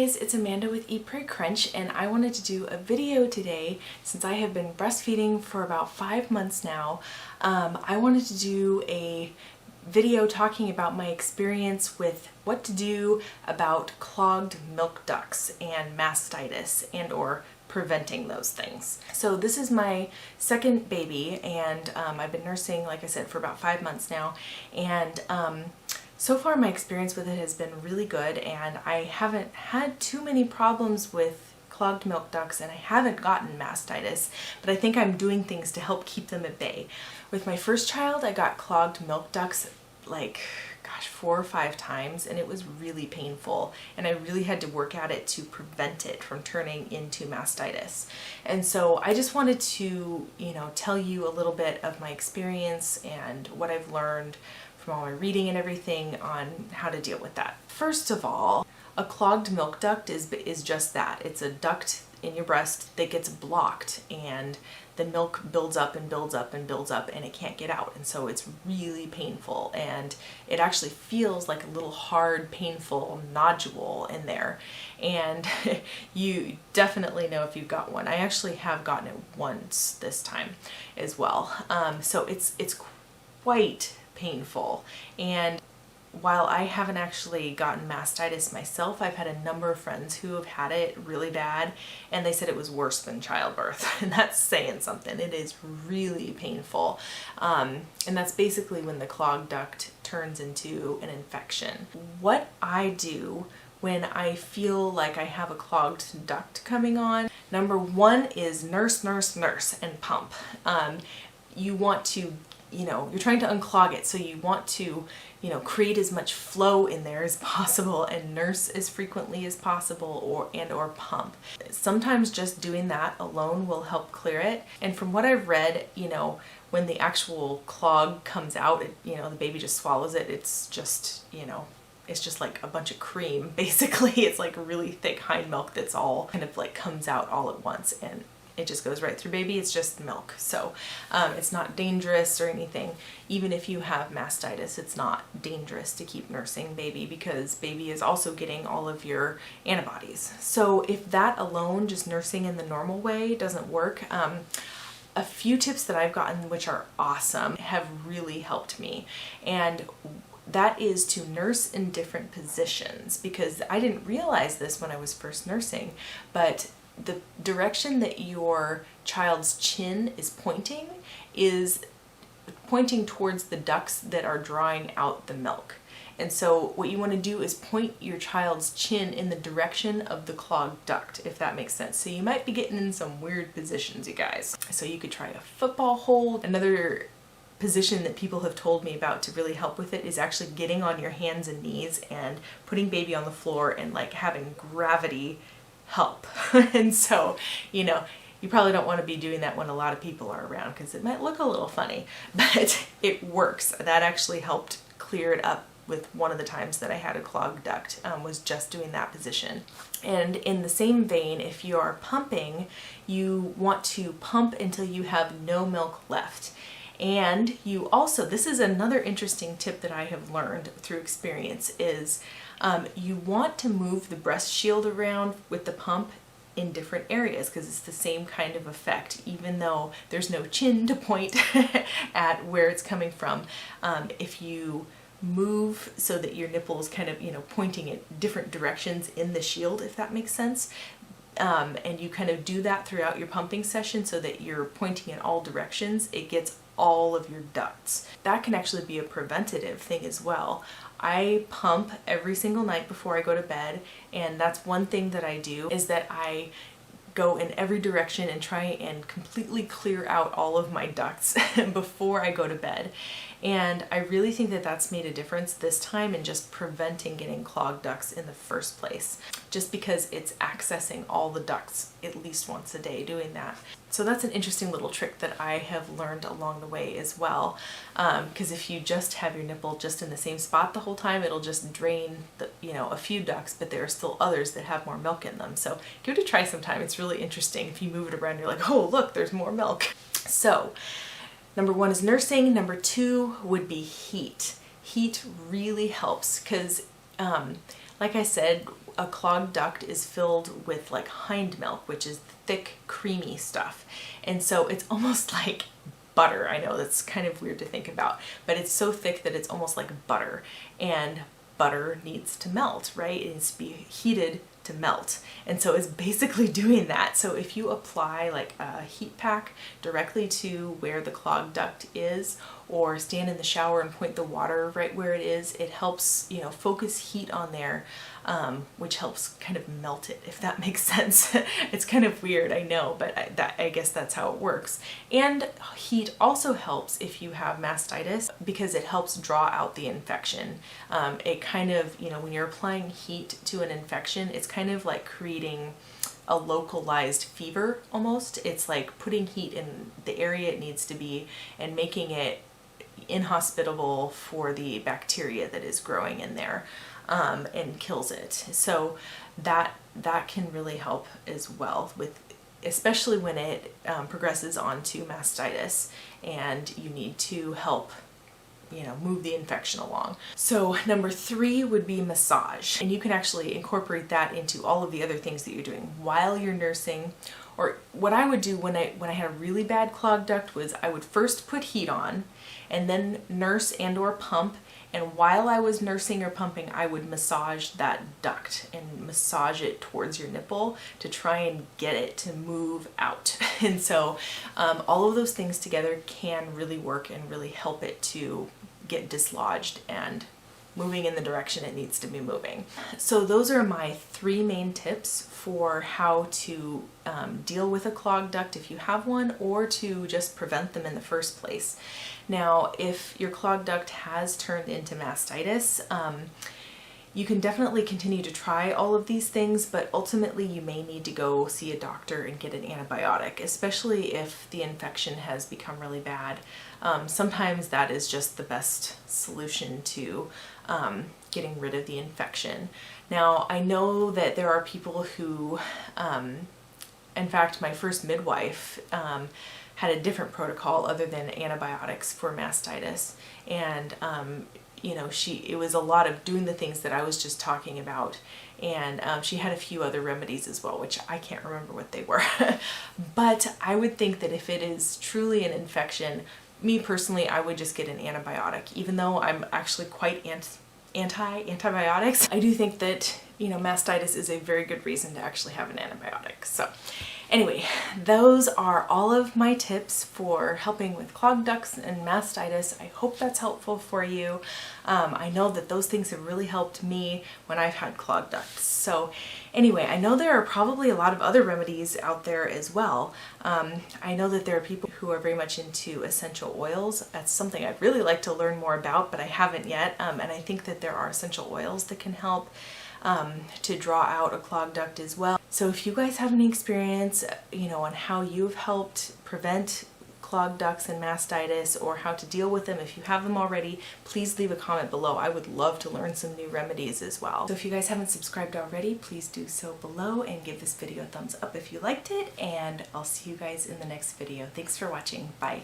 guys, it's Amanda with Eat Pray Crunch, and I wanted to do a video today since I have been breastfeeding for about 5 months now. I wanted to do a video talking about my experience with what to do about clogged milk ducts and mastitis and or preventing those things. So this is my second baby, and I've been nursing, like I said, for about 5 months now, and so far my experience with it has been really good, and I haven't had too many problems with clogged milk ducts, and I haven't gotten mastitis, but I think I'm doing things to help keep them at bay. With my first child, I got clogged milk ducts like, gosh, 4 or 5 times, and it was really painful, and I really had to work at it to prevent it from turning into mastitis. And so I just wanted to, tell you a little bit of my experience and what I've learned from all my reading and everything on how to deal with that. First of all, a clogged milk duct is just that. It's a duct in your breast that gets blocked, and the milk builds up and builds up and builds up, and it can't get out, and so it's really painful, and it actually feels like a little hard, painful nodule in there, and you definitely know if you've got one. I actually have gotten it once this time as well, so it's quite painful. And while I haven't actually gotten mastitis myself, I've had a number of friends who have had it really bad, and they said it was worse than childbirth, and that's saying something. It is really painful, and that's basically when the clogged duct turns into an infection. What I do when I feel like I have a clogged duct coming on, number one is nurse, nurse, nurse, and pump. You want to, you're trying to unclog it, so you want to, create as much flow in there as possible and nurse as frequently as possible, or pump. Sometimes just doing that alone will help clear it. And from what I've read, when the actual clog comes out, the baby just swallows it. It's just, it's just like a bunch of cream, basically. It's like really thick hind milk that's all kind of like comes out all at once, and it just goes right through baby. It's just milk. So it's not dangerous or anything. Even if you have mastitis, it's not dangerous to keep nursing baby, because baby is also getting all of your antibodies. So if that alone, just nursing in the normal way, doesn't work, a few tips that I've gotten, which are awesome, have really helped me. And that is to nurse in different positions, because I didn't realize this when I was first nursing, but the direction that your child's chin is pointing towards the ducts that are drawing out the milk. And so what you want to do is point your child's chin in the direction of the clogged duct, if that makes sense. So you might be getting in some weird positions, you guys. So you could try a football hold. Another position that people have told me about to really help with it is actually getting on your hands and knees and putting baby on the floor and like having gravity help. And so, you probably don't want to be doing that when a lot of people are around, because it might look a little funny, but it works. That actually helped clear it up with one of the times that I had a clogged duct, was just doing that position. And in the same vein, if you are pumping, you want to pump until you have no milk left. And you also, this is another interesting tip that I have learned through experience, is you want to move the breast shield around with the pump in different areas, because it's the same kind of effect, even though there's no chin to point at where it's coming from. If you move so that your nipple is kind of, pointing in different directions in the shield, if that makes sense, and you kind of do that throughout your pumping session so that you're pointing in all directions, it gets all of your ducts. That can actually be a preventative thing as well. I pump every single night before I go to bed, and that's one thing that I do, is that I go in every direction and try and completely clear out all of my ducts before I go to bed. And I really think that that's made a difference this time in just preventing getting clogged ducts in the first place, just because it's accessing all the ducts at least once a day doing that. So that's an interesting little trick that I have learned along the way as well, because if you just have your nipple just in the same spot the whole time, it'll just drain a few ducts, but there are still others that have more milk in them. So give it a try sometime. It's really interesting. If you move it around, you're like, oh look, there's more milk. So number one is nursing. Number two would be heat. Heat really helps, because like I said, a clogged duct is filled with like hind milk, which is thick, creamy stuff. And so it's almost like butter. I know that's kind of weird to think about, but it's so thick that it's almost like butter. And butter needs to melt, right? It needs to be heated to melt. And so it's basically doing that. So if you apply like a heat pack directly to where the clogged duct is, or stand in the shower and point the water right where it is, it helps, you know, focus heat on there, which helps kind of melt it, if that makes sense. It's kind of weird, I know, but I guess that's how it works. And heat also helps if you have mastitis, because it helps draw out the infection. It kind of, you know, when you're applying heat to an infection, it's kind of like creating a localized fever almost. It's like putting heat in the area it needs to be and making it inhospitable for the bacteria that is growing in there, and kills it. So that can really help as well, with especially when it progresses onto mastitis and you need to help, you know, move the infection along. So number 3 would be massage, and you can actually incorporate that into all of the other things that you're doing while you're nursing. Or what I would do when I had a really bad clogged duct was I would first put heat on and then nurse and or pump, and while I was nursing or pumping, I would massage that duct and massage it towards your nipple to try and get it to move out. And so all of those things together can really work and really help it to get dislodged and moving in the direction it needs to be moving. So those are my 3 main tips for how to deal with a clogged duct if you have one, or to just prevent them in the first place. Now, if your clogged duct has turned into mastitis, you can definitely continue to try all of these things, but ultimately you may need to go see a doctor and get an antibiotic, especially if the infection has become really bad. Sometimes that is just the best solution to getting rid of the infection. Now, I know that there are people who, in fact, my first midwife had a different protocol other than antibiotics for mastitis, and you know, it was a lot of doing the things that I was just talking about, and she had a few other remedies as well, which I can't remember what they were. But I would think that if it is truly an infection, me personally, I would just get an antibiotic. Even though I'm actually quite anti-antibiotics, I do think that, you know, mastitis is a very good reason to actually have an antibiotic. So anyway, those are all of my tips for helping with clogged ducts and mastitis. I hope that's helpful for you. I know that those things have really helped me when I've had clogged ducts. So anyway, I know there are probably a lot of other remedies out there as well. I know that there are people who are very much into essential oils. That's something I'd really like to learn more about, but I haven't yet. And I think that there are essential oils that can help to draw out a clogged duct as well. So if you guys have any experience, you know, on how you've helped prevent clogged ducts and mastitis, or how to deal with them if you have them already, please leave a comment below. I would love to learn some new remedies as well. So if you guys haven't subscribed already, please do so below and give this video a thumbs up if you liked it, and I'll see you guys in the next video. Thanks for watching. Bye.